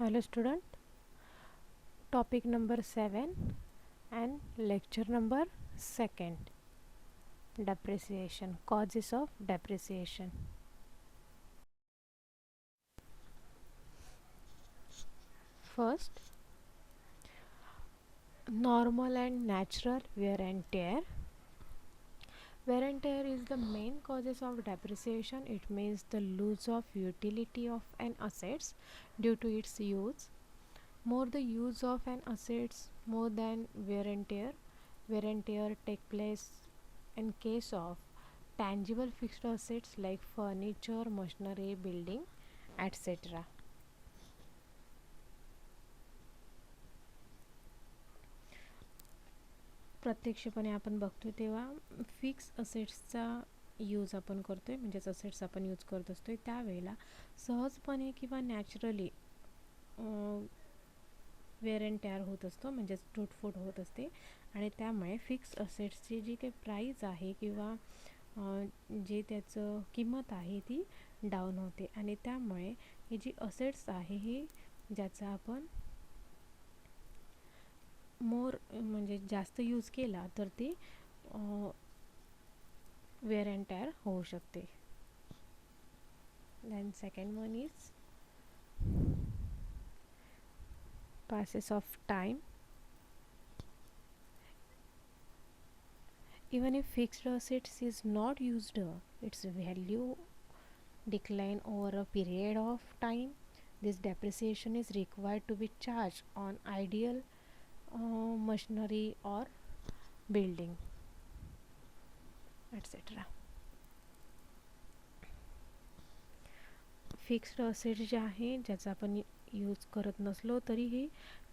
Hello student, topic number 7 and lecture number 2nd, depreciation, causes of depreciation. First, normal and natural wear and tear. Wear and tear is the main causes of depreciation. It means the loss of utility of an assets due to its use. More the use of an assets more than wear and tear. Wear and tear take place in case of tangible fixed assets like furniture, machinery, building, etc. प्रत्यक्षपणे आपण बघतो तेव्हा fix असेट्सचा use आपण करतोय, म्हणजेच assets आपण use करत असतोय त्यावेळेला सहजपणे किंवा नॅचरली वेअर अँड टेअर होत असतो, म्हणजेच तुटफूट होत असते. आणि त्यामुळे फिक्स असेट्सची जी काही प्राईज आहे किंवा जे त्याचं किंमत आहे ती डाऊन होते. आणि त्यामुळे ही जी असेट्स आहे ही ज्याचा आपण म्हणजे जास्त यूज केला तर ती वेअर अँड टेअर होऊ शकते. Then second one is passes of time. Even if fixed assets is not used, its value decline over a period of time. This depreciation is required to be charged on ideal machinery or building, etc. Fixed assets जे आहे ज्याचा आपण use करत नसलो तरीही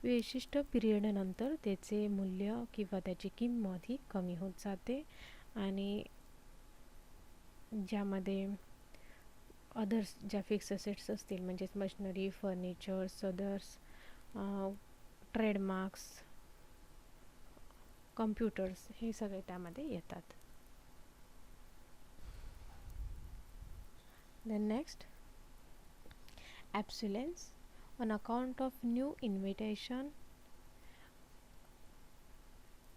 विशिष्ट पिरियडनंतर त्याचे मूल्य किंवा त्याची किंमत ही कमी होत जाते. आणि ज्यामध्ये अदर्स ज्या फिक्स असेट्स असतील म्हणजेच machinery, furnitures, others, trademarks, computers हे सगळे त्यामध्ये येतात. Then next, obsolescence. On account of new invention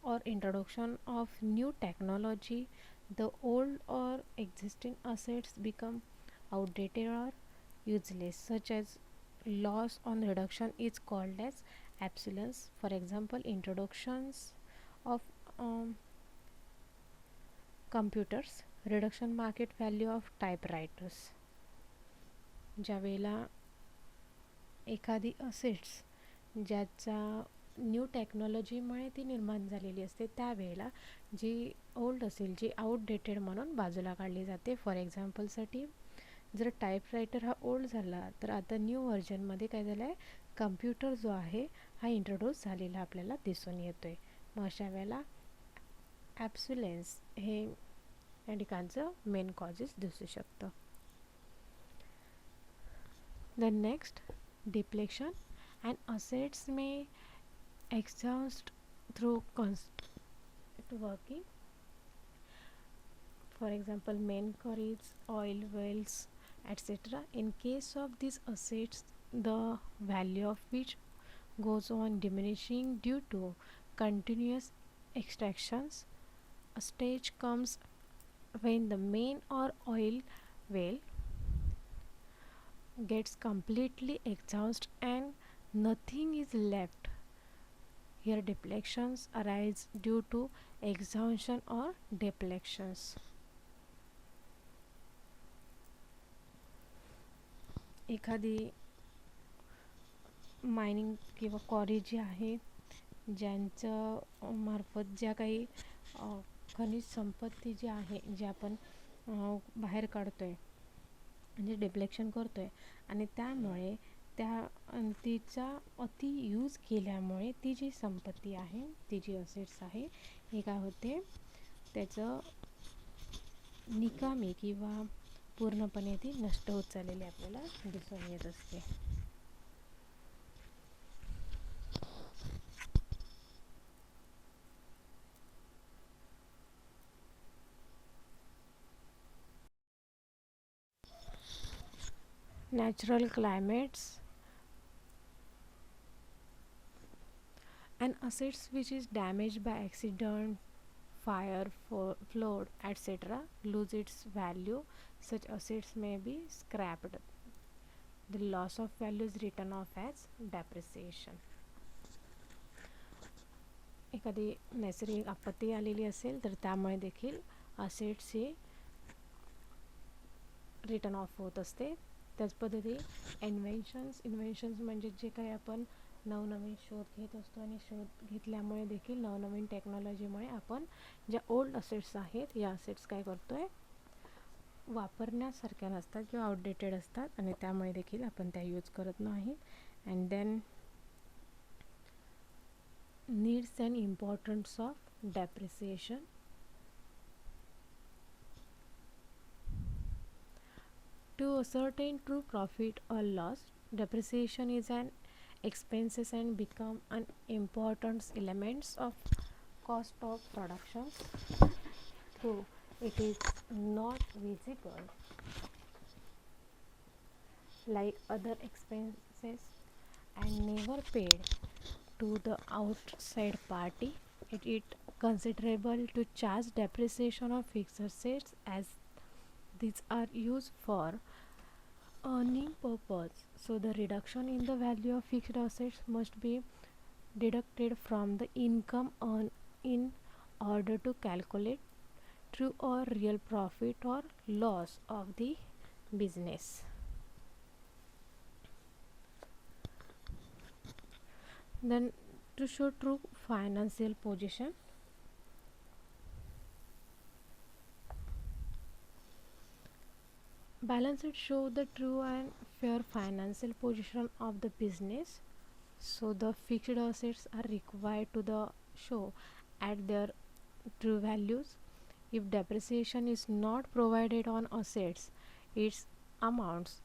or introduction of new technology, the old or existing assets become outdated or useless, such as loss on reduction is called as obsolescence. For example, introductions of computers, reduction market value of typewriters. ज्यावेळेला एखादी assets ज्याचा new टेक्नॉलॉजीमुळे ती निर्माण झालेली असते त्यावेळेला जी old असेल, जी आउटडेटेड म्हणून बाजूला काढली जाते. फॉर एक्झाम्पलसाठी जर टाईपरायटर हा ओल्ड झाला तर आता न्यू व्हर्जनमध्ये काय झालं आहे, कम्प्युटर जो आहे हा इंट्रोड्यूस झालेला आपल्याला दिसून येतो आहे. मग अशा वेळेला ॲब्सुलेन्स हे या ठिकाणचं मेन कॉजेस दिसू शकतं. The next, depletion. And assets may exhaust through constant working. For example, main quarries, oil wells, etc. In case of these assets, the value of which goes on diminishing due to continuous extractions. A stage comes when the main or oil well gets completely exhausted and nothing is left. Here depletions arise due to exhaustion or depletions. एखादी mining किंवा क्वारी जी आहे ज्यांचं मार्फत ज्या काही खनिज संपत्ती जी आहे जे आपण बाहेर काढतोय म्हणजे डिप्लेक्शन करतोय आणि त्यामुळे तिचा अति यूज केल्यामुळे ती जी संपत्ती आहे, ती जी असेट्स आहे हे काय होते, त्याचं निकामी किंवा पूर्णपणे ती नष्ट होत चाललेली आपल्याला दिसून येत असते. Natural climates. And assets which is damaged by accident, fire, flood, etc. lose its value. Such assets may be scrapped. The loss of value is written off as depreciation. एखादी नैसर्गिक आपत्ती आलेली असेल तर त्यामुळे देखील असेट्स ही रिटर्न ऑफ होत असते. त्याच पद्धती इन्व्हेन्शन्स म्हणजे जे काही आपण नवनवीन शोध घेत असतो आणि शोध घेतल्यामुळे देखील नवनवीन टेक्नॉलॉजीमुळे आपण ज्या ओल्ड असेट्स आहेत या असेट्स काय करतोय, वापरण्यासारख्या नसतात किंवा आउटडेटेड असतात आणि त्यामुळे देखील आपण त्या यूज करत नाही. And then needs and importance of depreciation. To ascertain true profit or loss, depreciation is an expenses and become an important elements of cost of production. Though it is not visible like other expenses and never paid to the outside party, it is considerable to charge depreciation of fixed assets as these are used for earning purpose. So the reduction in the value of fixed assets must be deducted from the income earned in order to calculate true or real profit or loss of the business. Then to show true financial position, balance sheet show the true and fair financial position of the business. So the fixed assets are required to the show at their true values. If depreciation is not provided on assets, its amounts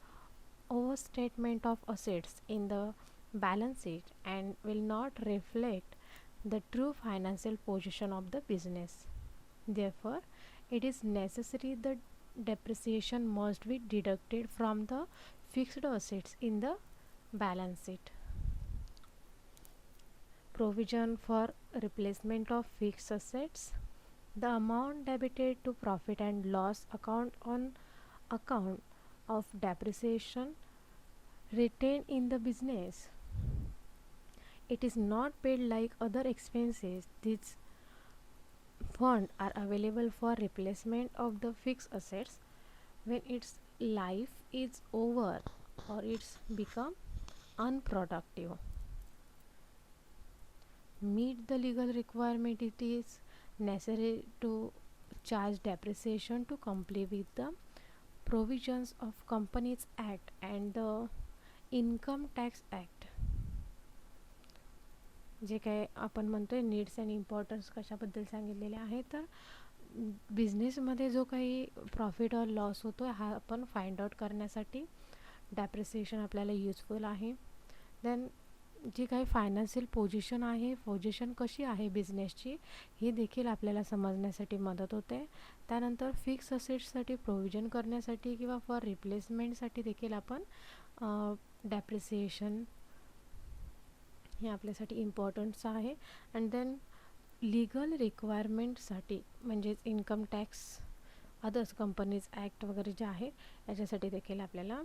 overstatement of assets in the balance sheet and will not reflect the true financial position of the business. Therefore, it is necessary that depreciation must be deducted from the fixed assets in the balance sheet. Provision for replacement of fixed assets. The amount debited to profit and loss account on account of depreciation retained in the business. It is not paid like other expenses. These funds are available for replacement of the fixed assets when its life is over or it's become unproductive. Meet the legal requirement, it is necessary to charge depreciation to comply with the provisions of Companies Act and the Income Tax Act. जे काय आपण म्हणतोय needs and importance कशाबद्दल सांगितलेले आहे, तर बिझनेसमध्ये जो काही प्रॉफिट और लॉस होतो हा आपण फाइंड आउट करण्यासाठी डेप्रिसिएशन आपल्याला यूजफुल आहे. देन जी काही फायनान्शियल पोझिशन कशी आहे बिझनेसची ही देखील आपल्याला समजण्यासाठी मदत होते. त्यानंतर फिक्स असेट्ससाठी प्रोव्हिजन करण्यासाठी किंवा फॉर रिप्लेसमेंटसाठी देखील आपण डेप्रिसिएशन हे आपल्यासाठी इम्पॉर्टंट्स आहे. अँड देन लीगल रिक्वायरमेंटसाठी म्हणजेच income tax, others companies act वगैरे जे आहे याच्यासाठी देखील आपल्याला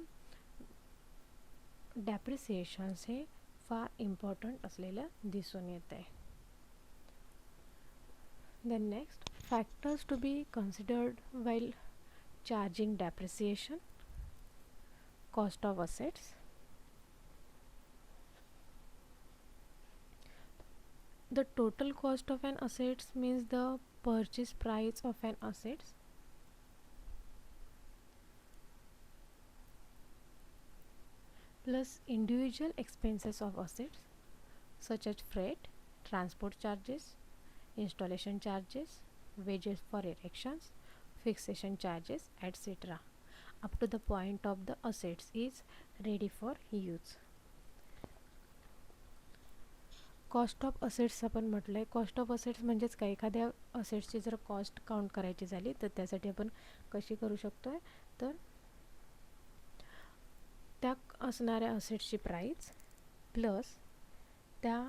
डेप्रिसिएशन्स हे फार इम्पॉर्टंट असलेलं दिसून येत आहे. Then next factors to be considered while charging depreciation. Cost of assets. The total cost of an assets means the purchase price of an assets plus individual expenses of assets such as freight, transport charges, installation charges, wages for erections, fixation charges, etc. up to the point of the assets is ready for use. Cost of assets आपण म्हटलं आहे. Cost of assets म्हणजेच काय, एखाद्या असेट्सची जर cost count करायची झाली तर त्यासाठी आपण कशी करू शकतो आहे, तर त्या असणाऱ्या असेट्सची प्राईस प्लस त्या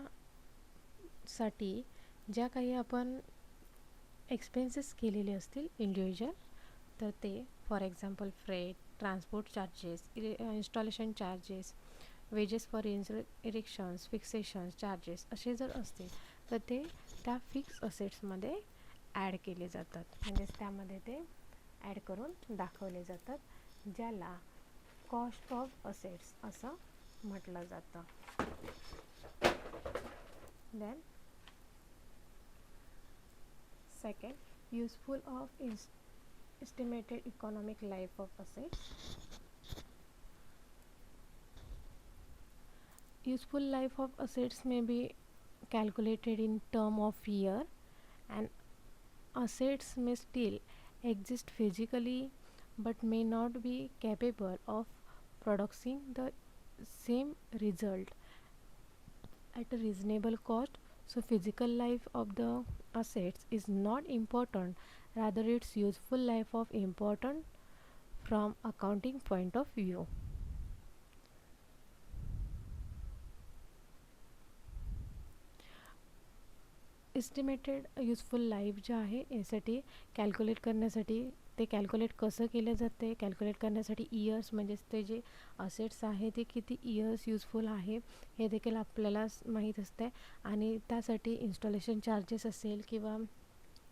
साठी ज्या काही आपण एक्सपेन्सेस केलेले असतील इंडिव्हिज्युअल, तर ते for example freight, transport charges, installation charges, wages for erections, fixations charges असे जर असतील तर ते त्या फिक्स असेट्समध्ये ॲड केले जातात. म्हणजेच त्यामध्ये ते ॲड करून दाखवले जातात, ज्याला कॉस्ट ऑफ असेट्स असं म्हटलं जातं. Then second, useful of estimated economic life of assets. Useful life of assets may be calculated in term of year, and assets may still exist physically but may not be capable of producing the same result at a reasonable cost. So physical life of the assets is not important, rather its useful life of important from accounting point of view. Estimated useful life जे आहे यासाठी calculate करण्यासाठी ते calculate कसं केलं जाते, calculate करण्यासाठी years म्हणजेच ते जे असेट्स आहे ते किती इयर्स युजफुल आहे हे देखील आपल्याला माहीत असते. आणि त्यासाठी इन्स्टॉलेशन चार्जेस असेल किंवा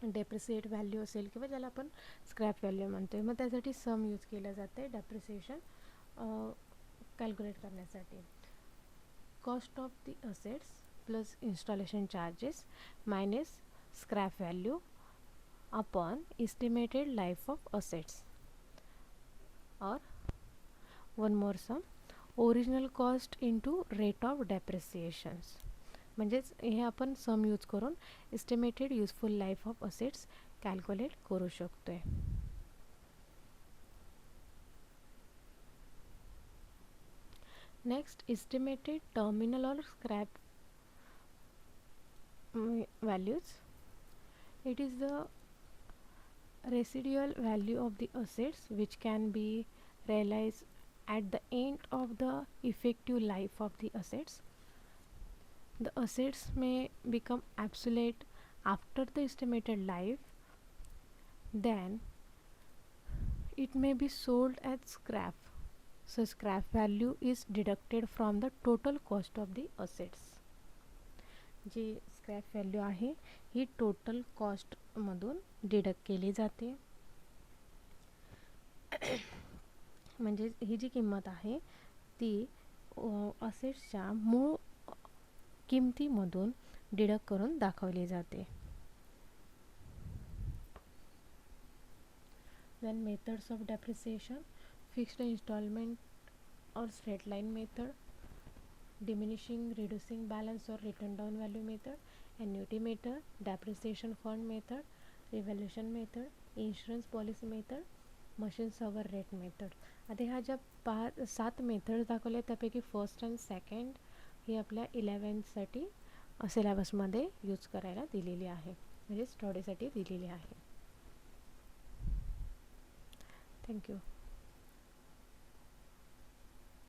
डेप्रिसिएट व्हॅल्यू असेल किंवा ज्याला आपण स्क्रॅप व्हॅल्यू म्हणतो आहे, मग त्यासाठी सम यूज केलं जाते डेप्रिसिएशन कॅल्क्युलेट करण्यासाठी. Cost of the assets plus installation charges minus scrap value upon estimated life of assets. Or one more sum, original cost into rate of depreciations. म्हणजेच हे आपण सम यूज करून estimated useful life of assets calculate करू शकतोय. Next, estimated terminal और scrap values. It is the residual value of the assets which can be realized at the end of the effective life of the assets. The assets may become obsolete after the estimated life, then it may be sold as scrap. So scrap value is deducted from the total cost of the assets. जी scrap value आहे ही total कॉस्टमधून deduct केली जाते. म्हणजे ही जी किंमत आहे ती असेट्सच्या मूळ किमतीमधून डिडक्ट करून दाखवली जाते. Then methods of depreciation, fixed instalment और straight line method, diminishing reducing balance or written down value method, annuity method, depreciation fund method, revaluation method, insurance policy method, machine hour rate method. आता ह्या ज्या 7 methods दाखवल्या त्यापैकी first and second ही आपल्या 11th सिलेबसमध्ये use करायला दिलेली आहे, म्हणजे स्टडीसाठी दिलेली आहे. थँक्यू.